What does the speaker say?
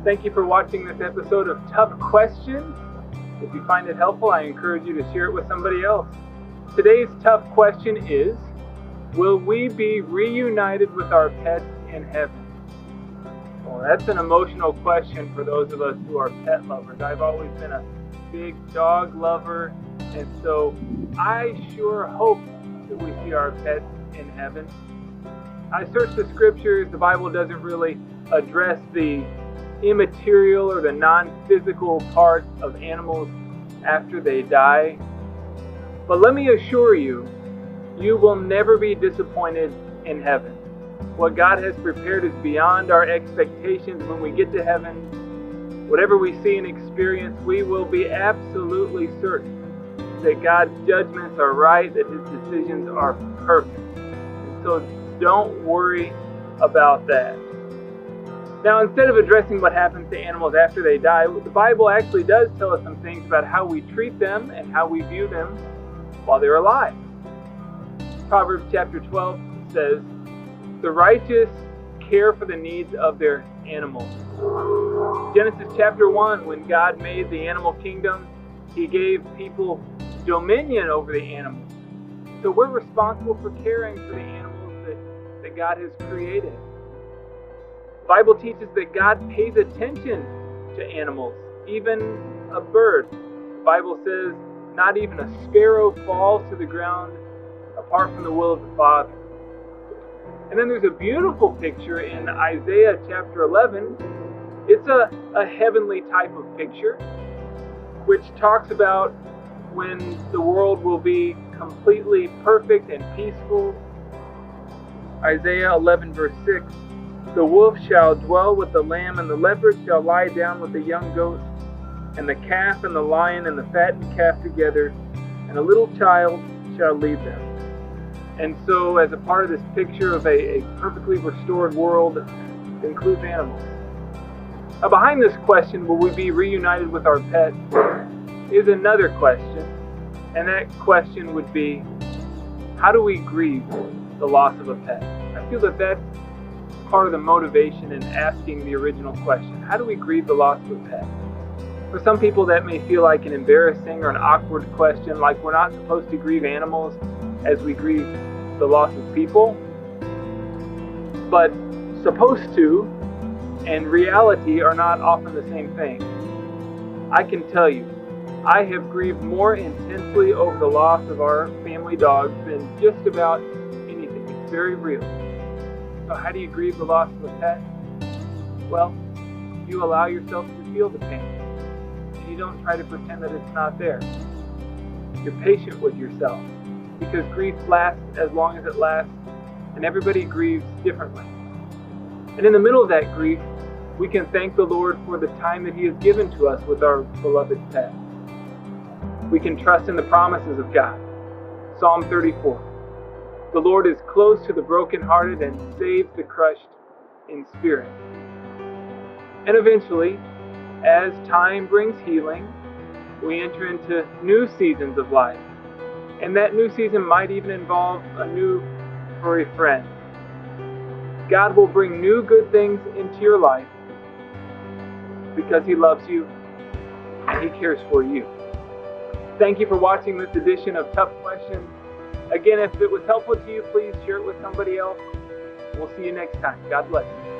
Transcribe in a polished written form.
Thank you for watching this episode of Tough Questions. If you find it helpful, I encourage you to share it with somebody else. Today's tough question is, will we be reunited with our pets in heaven? Well, that's an emotional question for those of us who are pet lovers. I've always been a big dog lover, and so I sure hope that we see our pets in heaven. I searched the scriptures. The Bible doesn't really address the immaterial or the non-physical part of animals after they die. But let me assure you, you will never be disappointed in heaven. What God has prepared is beyond our expectations. When we get to heaven, whatever we see and experience, we will be absolutely certain that God's judgments are right, that His decisions are perfect. And so don't worry about that. Now, instead of addressing what happens to animals after they die, the Bible actually does tell us some things about how we treat them and how we view them while they're alive. Proverbs chapter 12 says, "The righteous care for the needs of their animals." Genesis chapter 1, when God made the animal kingdom, He gave people dominion over the animals. So we're responsible for caring for the animals that God has created. The Bible teaches that God pays attention to animals, even a bird. The Bible says not even a sparrow falls to the ground apart from the will of the Father. And then there's a beautiful picture in Isaiah chapter 11. It's a heavenly type of picture, which talks about when the world will be completely perfect and peaceful. Isaiah 11 verse 6, "The wolf shall dwell with the lamb, and the leopard shall lie down with the young goat, and the calf and the lion and the fattened calf together, and a little child shall lead them." And so, as a part of this picture of a perfectly restored world, it includes animals. Now, behind this question, will we be reunited with our pets, is another question. And that question would be, how do we grieve the loss of a pet? I feel that that's part of the motivation in asking the original question. How do we grieve the loss of a pet? For some people, that may feel like an embarrassing or an awkward question, like we're not supposed to grieve animals as we grieve the loss of people. But supposed to and reality are not often the same thing. I can tell you, I have grieved more intensely over the loss of our family dog than just about anything. It's very real. So how do you grieve the loss of a pet? Well, you allow yourself to feel the pain. And you don't try to pretend that it's not there. You're patient with yourself, because grief lasts as long as it lasts, and everybody grieves differently. And in the middle of that grief, we can thank the Lord for the time that He has given to us with our beloved pet. We can trust in the promises of God. Psalm 34. "The Lord is close to the brokenhearted and saves the crushed in spirit." And eventually, as time brings healing, we enter into new seasons of life. And that new season might even involve a new furry friend. God will bring new good things into your life because He loves you and He cares for you. Thank you for watching this edition of Tough Questions. Again, if it was helpful to you, please share it with somebody else. We'll see you next time. God bless you.